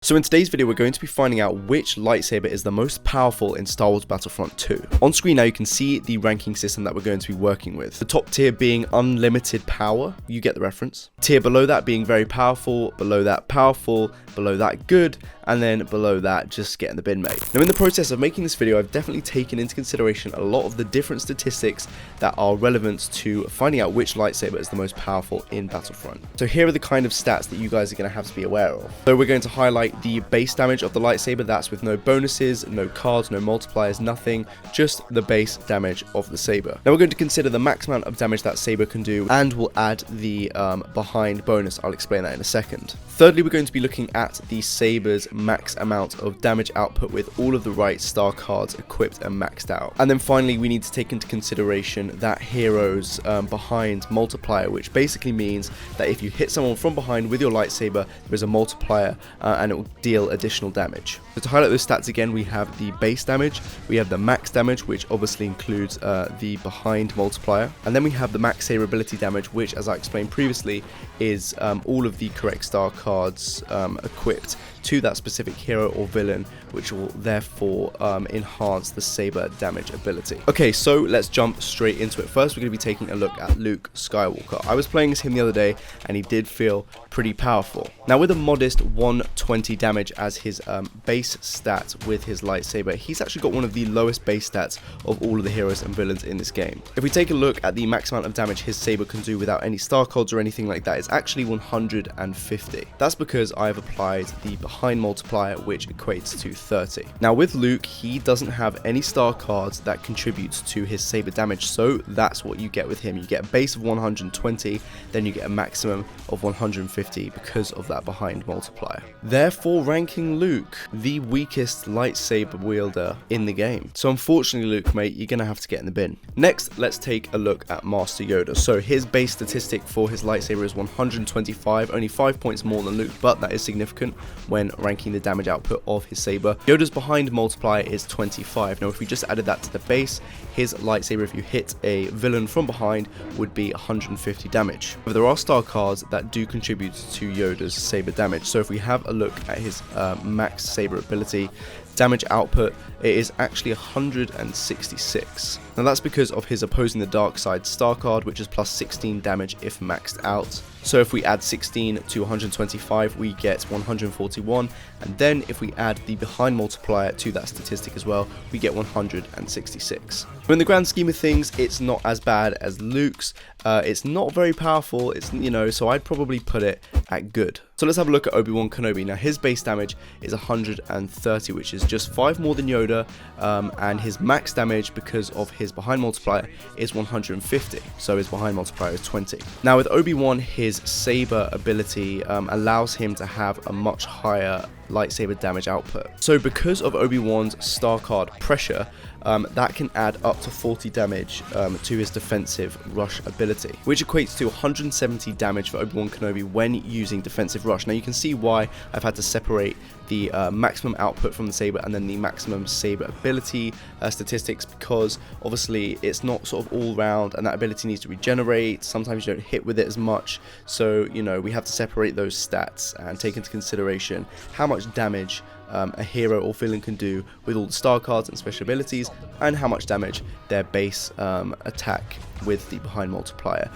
So in today's video, we're going to be finding out which lightsaber is the most powerful in Star Wars Battlefront 2. On screen now you can see the ranking system that we're going to be working with. The top tier being unlimited power, you get the reference. Tier below that being very powerful, below that good, and then below that just get in the bin, mate. Now in the process of making this video, I've definitely taken into consideration a lot of the different statistics that are relevant to finding out which lightsaber is the most powerful in Battlefront. So here are the kind of stats that you guys are going to have to be aware of. So we're going to highlight the base damage of the lightsaber, that's with no bonuses, no cards, no multipliers, nothing, just the base damage of the saber. Now we're going to consider the max amount of damage that saber can do, and we'll add the behind bonus. I'll explain that in a second. Thirdly, we're going to be looking at the saber's max amount of damage output with all of the right star cards equipped and maxed out. And then finally, we need to take into consideration that hero's behind multiplier, which basically means that if you hit someone from behind with your lightsaber, there's a multiplier and it will deal additional damage. So to highlight those stats again, we have the base damage, we have the max damage, which obviously includes the behind multiplier, and then we have the max saber ability damage, which, as I explained previously, is all of the correct star cards equipped to that specific hero or villain, which will therefore enhance the saber damage ability. Okay, so let's jump straight into it. First, we're going to be taking a look at Luke Skywalker. I was playing as him the other day, and he did feel pretty powerful. Now, with a modest 120 damage as his base stat with his lightsaber, he's actually got one of the lowest base stats of all of the heroes and villains in this game. If we take a look at the max amount of damage his saber can do without any star cards or anything like that, it's actually 150. That's because I've applied the behind multiplier, which equates to 30. Now with Luke, he doesn't have any star cards that contributes to his saber damage, so that's what you get with him. You get a base of 120, then you get a maximum of 150 because of that behind multiplier. Therefore ranking Luke the weakest lightsaber wielder in the game. So unfortunately, Luke, mate, you're gonna have to get in the bin. Next, let's take a look at Master Yoda. So his base statistic for his lightsaber is 125, only 5 points more than Luke, but that is significant when ranking the damage output of his saber. Yoda's behind multiplier is 25. Now if we just added that to the base, his lightsaber, if you hit a villain from behind, would be 150 damage. But there are star cards that do contribute to Yoda's saber damage. So if we have a look at his max saber ability, damage output, it is actually 166. Now that's because of his opposing the dark side star card, which is plus 16 damage if maxed out. So if we add 16 to 125, we get 141, and then if we add the behind multiplier to that statistic as well, we get 166. But in the grand scheme of things, it's not as bad as Luke's. It's not very powerful, it's, you know, so I'd probably put it at good. So let's have a look at ObiWan Kenobi. Now his base damage is 130, which is just 5 more than Yoda, and his max damage because of his behind multiplier is 150, so his behind multiplier is 20. Now with Obi-Wan, his saber ability allows him to have a much higher lightsaber damage output. So because of Obi-Wan's star card pressure, that can add up to 40 damage to his defensive rush ability, which equates to 170 damage for Obi-Wan Kenobi when using defensive rush. Now you can see why I've had to separate the maximum output from the saber and then the maximum saber ability statistics, because obviously it's not sort of all round and that ability needs to regenerate. Sometimes you don't hit with it as much, so you know, we have to separate those stats and take into consideration how much damage a hero or villain can do with all the star cards and special abilities, and how much damage their base attack with the behind multiplier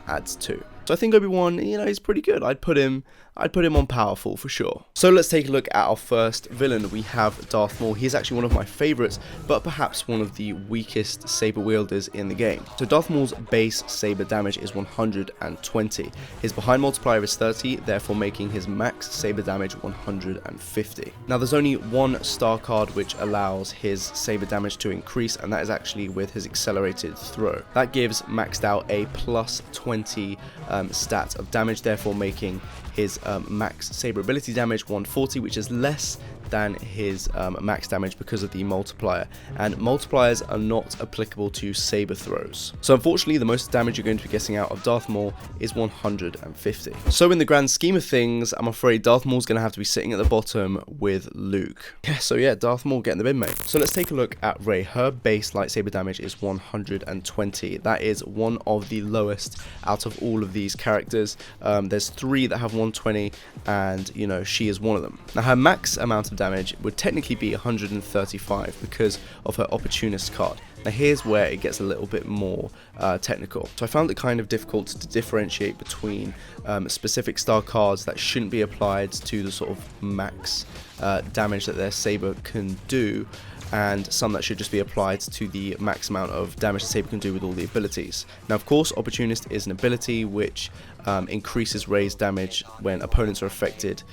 adds to. So I think Obi-Wan, you know, he's pretty good. I'd put him on powerful for sure. So let's take a look at our first villain. We have Darth Maul. He's actually one of my favorites, but perhaps one of the weakest saber wielders in the game. So Darth Maul's base saber damage is 120. His behind multiplier is 30, therefore making his max saber damage 150. Now there's only one star card which allows his saber damage to increase, and that is actually with his accelerated throw. That gives maxed out a plus 20 stat of damage, therefore making his max saber ability damage 140, which is less than his max damage because of the multiplier, and multipliers are not applicable to saber throws. So unfortunately, the most damage you're going to be getting out of Darth Maul is 150. So in the grand scheme of things, I'm afraid Darth Maul's going to have to be sitting at the bottom with Luke. Yeah, Darth Maul, get in the bin, mate. So let's take a look at Rey. Her base lightsaber damage is 120. That is one of the lowest out of all of these characters. There's 3 that have 120, and you know, she is one of them. Now her max amount of damage would technically be 135 because of her opportunist card. Now here's where it gets a little bit more technical. So I found it kind of difficult to differentiate between specific star cards that shouldn't be applied to the sort of max damage that their saber can do, and some that should just be applied to the max amount of damage the saber can do with all the abilities. Now of course, Opportunist is an ability which increases raised damage when opponents are affected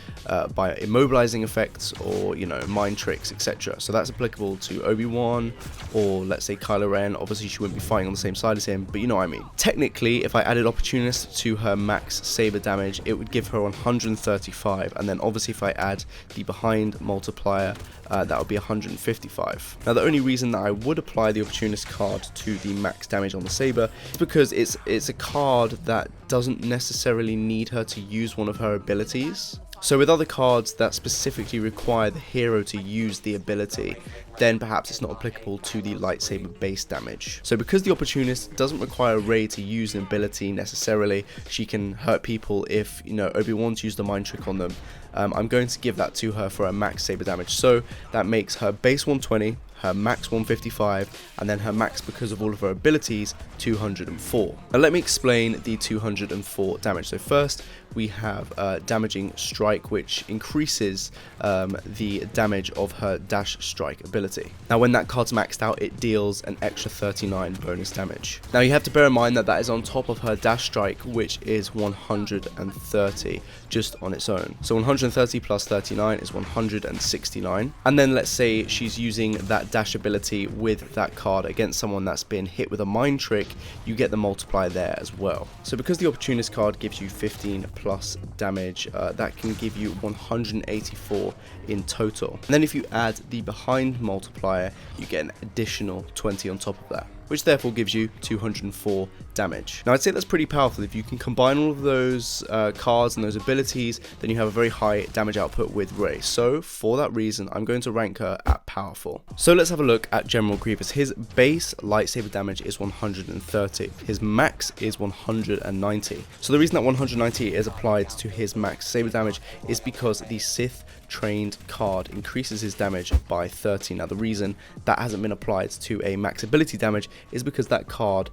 by immobilizing effects or, you know, mind tricks, etc. So that's applicable to Obi-Wan, or let's say Kylo Ren. Obviously she wouldn't be fighting on the same side as him, but you know what I mean. Technically, if I added Opportunist to her max saber damage, it would give her 135, and then obviously if I add the behind multiplier, that would be 155. Now the only reason that I would apply the Opportunist card to the max damage on the saber is because it's a card that doesn't necessarily need her to use one of her abilities. So with other cards that specifically require the hero to use the ability, then perhaps it's not applicable to the lightsaber base damage. So because the Opportunist doesn't require Rey to use an ability necessarily, she can hurt people if, you know, Obi-Wan's used a mind trick on them. I'm going to give that to her for a max saber damage. So that makes her base 120, her max 155, and then her max, because of all of her abilities, 204. Now let me explain the 204 damage. So first we have damaging strike, which increases the damage of her dash strike ability. Now when that card's maxed out, it deals an extra 39 bonus damage. Now you have to bear in mind that that is on top of her dash strike, which is 130 just on its own. So 130 plus 39 is 169. And then let's say she's using that dash ability with that card against someone that's been hit with a mind trick, you get the multiplier there as well. So because the Opportunist card gives you 15 plus damage, that can give you 184 in total. And then if you add the behind multiplier, you get an additional 20 on top of that, which therefore gives you 204 damage. Now I'd say that's pretty powerful. If you can combine all of those cards and those abilities, then you have a very high damage output with Rey. So for that reason, I'm going to rank her at powerful. So let's have a look at General Grievous. His base lightsaber damage is 130. His max is 190. So the reason that 190 is applied to his max saber damage is because the Sith trained card increases his damage by 30. Now the reason that hasn't been applied to a max ability damage is because that card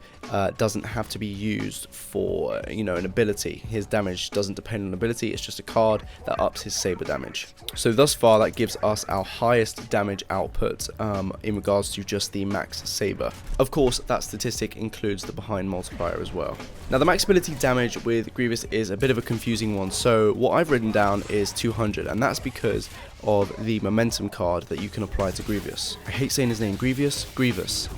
doesn't have to be used for, you know, an ability. His damage doesn't depend on ability, it's just a card that ups his saber damage. So thus far that gives us our highest damage output in regards to just the max saber. Of course that statistic includes the behind multiplier as well. Now the max ability damage with Grievous is a bit of a confusing one, so what I've written down is 200, and that's because of the momentum card that you can apply to Grievous. I hate saying his name, Grievous,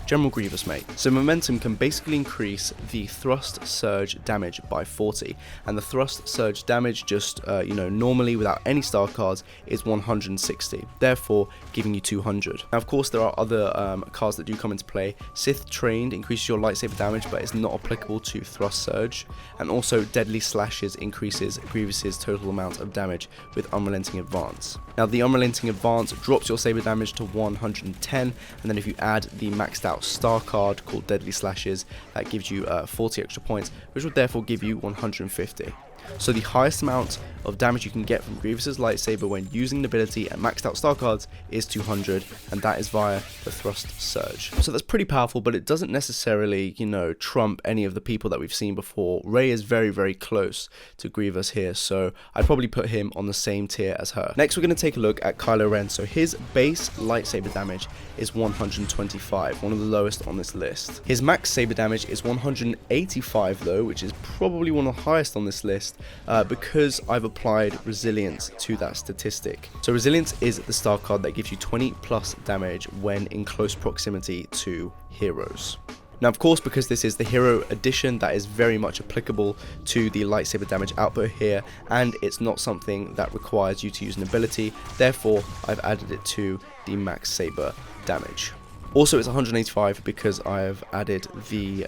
General Grievous, mate. So momentum can basically increase the thrust surge damage by 40, and the thrust surge damage just, you know, normally without any star cards is 160, therefore giving you 200. Now of course there are other cards that do come into play. Sith trained increases your lightsaber damage, but it's not applicable to thrust surge, and also Deadly Slashes increases Grievous's total amount of damage with Unrelenting Advance. Now the Unrelenting Advance drops your saber damage to 110, and then if you add the maxed out star card called Deadly Slashes, that gives you 40 extra points, which would therefore give you 150. So the highest amount of damage you can get from Grievous's lightsaber when using an ability and maxed out star cards is 200, and that is via the thrust surge. So that's pretty powerful, but it doesn't necessarily, you know, trump any of the people that we've seen before. Rey is very, very close to Grievous here, so I'd probably put him on the same tier as her. Next we're going to take a look at Kylo Ren. So his base lightsaber damage is 125, one of the lowest on this list. His max saber damage is 185 though, which is probably one of the highest on this list, because I've applied resilience to that statistic. So resilience is the star card that gives you 20 plus damage when in close proximity to heroes. Now of course, because this is the hero edition, that is very much applicable to the lightsaber damage output here, and it's not something that requires you to use an ability, therefore I've added it to the max saber damage. Also it's 185 because I've added the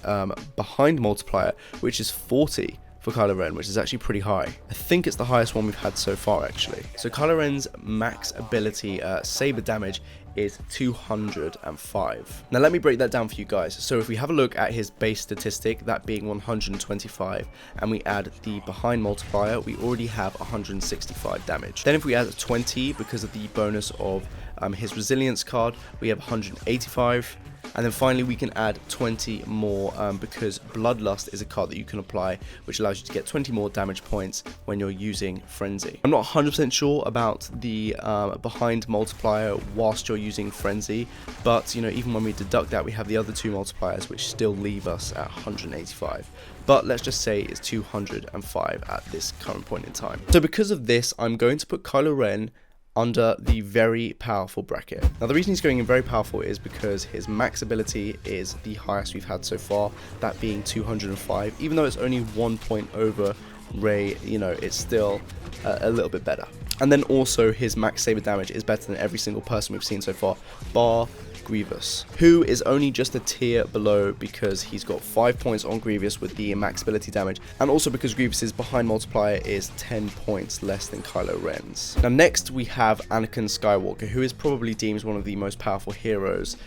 behind multiplier, which is 40 for Kylo Ren, which is actually pretty high. I think it's the highest one we've had so far, actually. So Kylo Ren's max ability saber damage is 205. Now let me break that down for you guys. So if we have a look at his base statistic, that being 125, and we add the behind multiplier, we already have 165 damage. Then if we add 20 because of the bonus of his resilience card, we have 185. And then finally we can add 20 more because Bloodlust is a card that you can apply, which allows you to get 20 more damage points when you're using Frenzy. I'm not 100% sure about the behind multiplier whilst you're using Frenzy, but you know, even when we deduct that, we have the other two multipliers which still leave us at 185. But let's just say it's 205 at this current point in time. So because of this, I'm going to put Kylo Ren under the very powerful bracket. Now the reason he's going in very powerful is because his max ability is the highest we've had so far, that being 205. Even though it's only 1 point over Rey, you know, it's still a little bit better. And then also his max saber damage is better than every single person we've seen so far, bar Grievous, who is only just a tier below because he's got 5 points on Grievous with the max ability damage, and also because Grievous's behind multiplier is 10 points less than Kylo Ren's. Now next we have Anakin Skywalker, who is probably deemed one of the most powerful heroes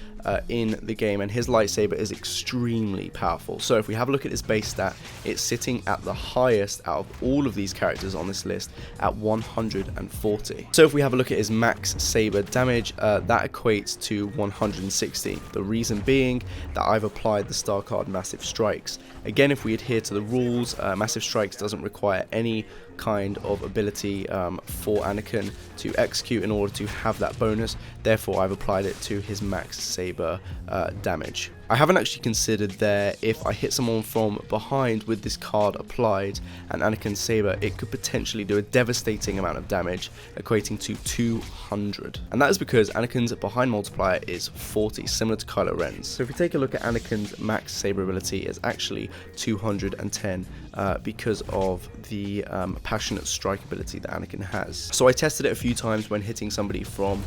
in the game, and his lightsaber is extremely powerful. So if we have a look at his base stat, it's sitting at the highest out of all of these characters on this list at 140. So if we have a look at his max saber damage, that equates to 160. The reason being that I've applied the star card Massive Strikes. Again, if we adhere to the rules, Massive Strikes doesn't require any kind of ability for Anakin to execute in order to have that bonus. Therefore, I've applied it to his max saber damage. I haven't actually considered there if I hit someone from behind with this card applied and Anakin's saber, it could potentially do a devastating amount of damage, equating to 200. And that is because Anakin's behind multiplier is 40, similar to Kylo Ren's. So if we take a look at Anakin's max saber ability, it's actually 210 because of the passionate strike ability that Anakin has. So I tested it a few times when hitting somebody from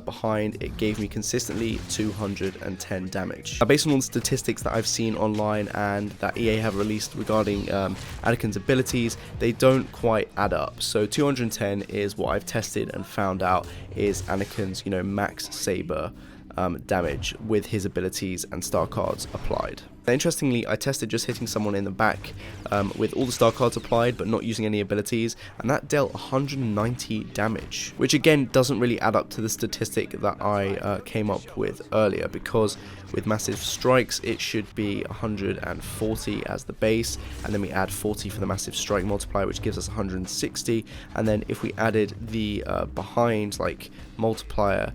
behind. It gave me consistently 210 damage. Based on all the statistics that I've seen online and that EA have released regarding Anakin's abilities, they don't quite add up. So 210 is what I've tested and found out is Anakin's, you know, max saber damage with his abilities and star cards applied. Interestingly, I tested just hitting someone in the back with all the star cards applied but not using any abilities, and that dealt 190 damage, which again doesn't really add up to the statistic that I came up with earlier, because with Massive Strikes it should be 140 as the base, and then we add 40 for the Massive Strike multiplier, which gives us 160, and then if we added the behind like multiplier,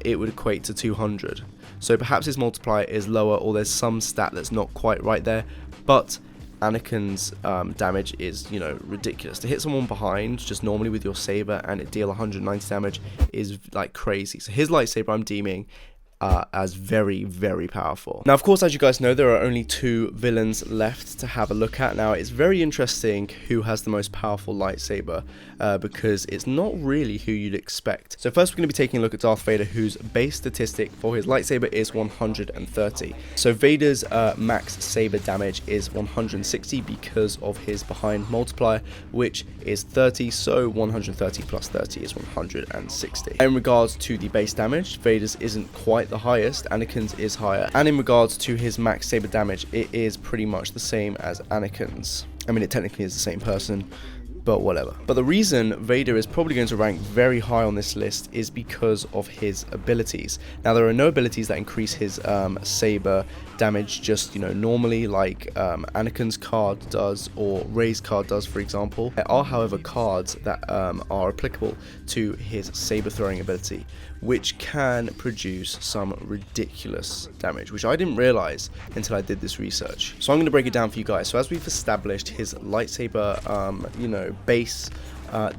it would equate to 200. So perhaps his multiplier is lower, or there's some stat that's not quite right there, but Anakin's damage is, you know, ridiculous. To hit someone behind just normally with your saber and it deal 190 damage is like crazy. So his lightsaber I'm deeming as very, very powerful. Now, of course, as you guys know, there are only two villains left to have a look at. Now, it's very interesting who has the most powerful lightsaber because it's not really who you'd expect. So first, we're going to be taking a look at Darth Vader, whose base statistic for his lightsaber is 130. So Vader's max saber damage is 160 because of his behind multiplier, which is 30. So 130 plus 30 is 160. In regards to the base damage, Vader's isn't quite the highest, Anakin's is higher, and in regards to his max saber damage, it is pretty much the same as Anakin's. I mean, it technically is the same person, but whatever. But the reason Vader is probably going to rank very high on this list is because of his abilities. Now, there are no abilities that increase his saber damage just, you know, normally like Anakin's card does or Rey's card does, for example. There are, however, cards that are applicable to his saber throwing ability, which can produce some ridiculous damage, which I didn't realize until I did this research. So I'm going to break it down for you guys. So as we've established, his lightsaber, you know, base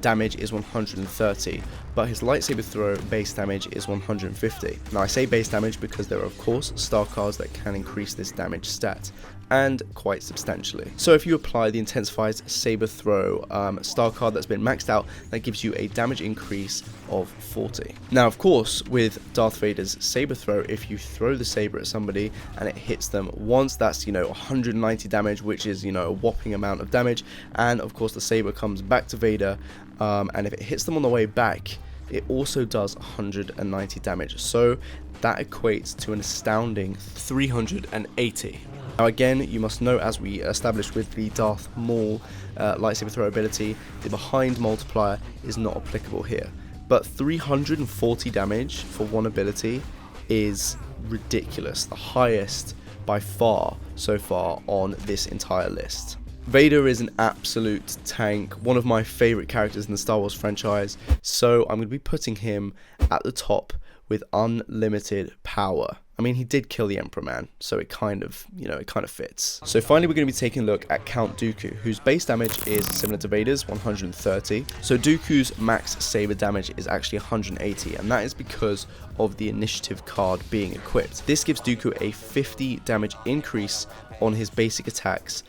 damage is 130, but his lightsaber throw base damage is 150. Now I say base damage because there are of course star cards that can increase this damage stat, and quite substantially. So if you apply the intensified saber throw star card that's been maxed out, that gives you a damage increase of 40. Now of course with Darth Vader's saber throw, if you throw the saber at somebody and it hits them once, that's 190 damage, which is a whopping amount of damage. And of course the saber comes back to Vader, and if it hits them on the way back, it also does 190 damage. So that equates to an astounding 380. Now again, you must know, as we established with the Darth Maul lightsaber throw ability, the behind multiplier is not applicable here. But 340 damage for one ability is ridiculous, the highest by far so far on this entire list. Vader is an absolute tank, one of my favorite characters in the Star Wars franchise, so I'm going to be putting him at the top with unlimited power. I mean, he did kill the Emperor, man, so it kind of fits. So finally, we're going to be taking a look at Count Dooku, whose base damage is similar to Vader's, 130. So Dooku's max saber damage is actually 180, and that is because of the initiative card being equipped. This gives Dooku a 50 damage increase on his basic attacks,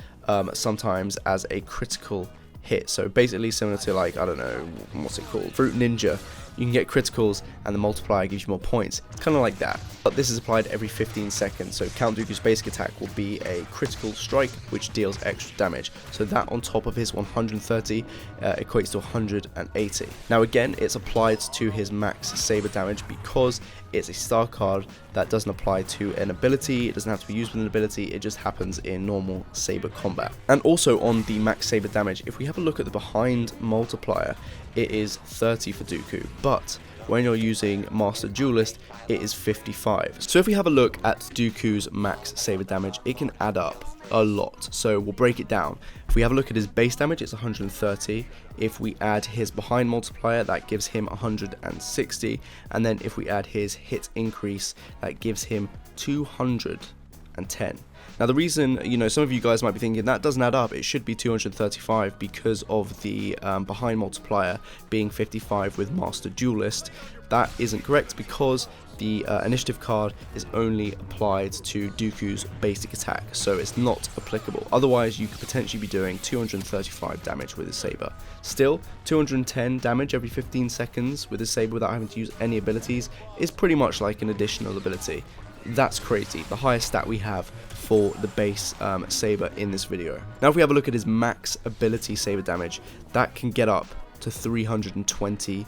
sometimes as a critical hit. So basically similar to, like, I don't know, what's it called? Fruit Ninja. You can get criticals and the multiplier gives you more points. It's kind of like that. But this is applied every 15 seconds. So Count Dooku's basic attack will be a critical strike, which deals extra damage. So that on top of his 130 equates to 180. Now again, it's applied to his max saber damage because it's a star card that doesn't apply to an ability. It doesn't have to be used with an ability. It just happens in normal saber combat. And also on the max saber damage, if we have a look at the behind multiplier, it is 30 for Dooku, but when you're using Master Duelist, it is 55. So if we have a look at Dooku's max saber damage, it can add up a lot. So we'll break it down. If we have a look at his base damage, it's 130. If we add his behind multiplier, that gives him 160. And then if we add his hit increase, that gives him 210. Now the reason, some of you guys might be thinking that doesn't add up, it should be 235 because of the behind multiplier being 55 with Master Duelist. That isn't correct because the initiative card is only applied to Dooku's basic attack, so it's not applicable. Otherwise, you could potentially be doing 235 damage with his saber. Still, 210 damage every 15 seconds with his saber without having to use any abilities is pretty much like an additional ability. That's crazy, the highest stat we have for the base saber in this video. Now if we have a look at his max ability saber damage, that can get up to 322.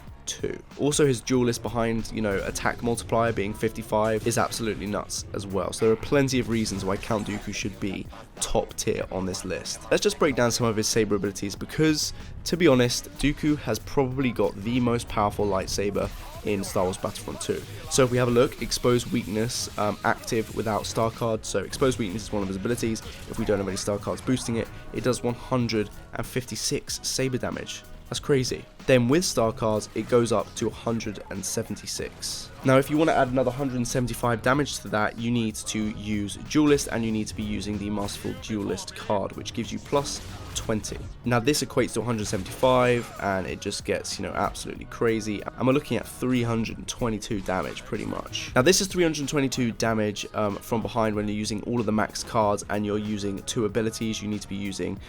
Also his duelist behind, attack multiplier being 55 is absolutely nuts as well. So there are plenty of reasons why Count Dooku should be top tier on this list. Let's just break down some of his saber abilities because, to be honest, Dooku has probably got the most powerful lightsaber in Star Wars Battlefront 2. So if we have a look, Expose Weakness, active without star cards. So Expose Weakness is one of his abilities. If we don't have any star cards boosting it, it does 156 saber damage. That's crazy. Then with star cards, it goes up to 176. Now if you want to add another 175 damage to that, you need to use Duelist, and you need to be using the Masterful Duelist card, which gives you plus 20. Now this equates to 175, and it just gets, absolutely crazy. And we're looking at 322 damage pretty much. Now this is 322 damage from behind when you're using all of the max cards and you're using two abilities. You need to be using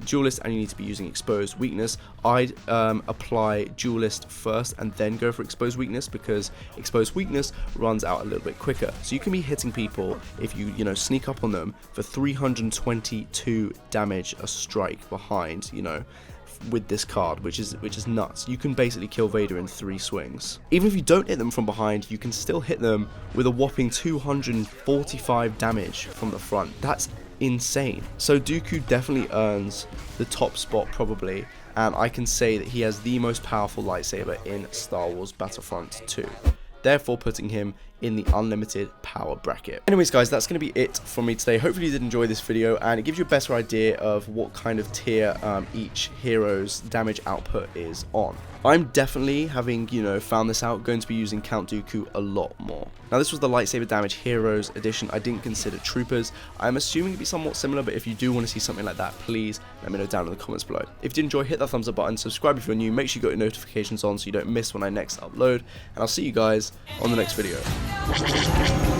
Duelist and you need to be using Exposed Weakness. I'd apply Duelist first and then go for Exposed Weakness because Exposed Weakness runs out a little bit quicker. So you can be hitting people if you, sneak up on them for 322 damage a strike behind, with this card, which is nuts. You can basically kill Vader in 3 swings. Even if you don't hit them from behind, you can still hit them with a whopping 245 damage from the front. That's insane. So Dooku definitely earns the top spot probably, and I can say that he has the most powerful lightsaber in Star Wars Battlefront 2. Therefore putting him in the unlimited power bracket. Anyways guys, that's going to be it from me today. Hopefully you did enjoy this video and it gives you a better idea of what kind of tier each hero's damage output is on. I'm definitely, having, found this out, going to be using Count Dooku a lot more. Now this was the Lightsaber Damage Heroes edition. I didn't consider Troopers. I'm assuming it'd be somewhat similar, but if you do want to see something like that, please let me know down in the comments below. If you did enjoy, hit that thumbs up button, subscribe if you're new, make sure you got your notifications on so you don't miss when I next upload, and I'll see you guys on the next video.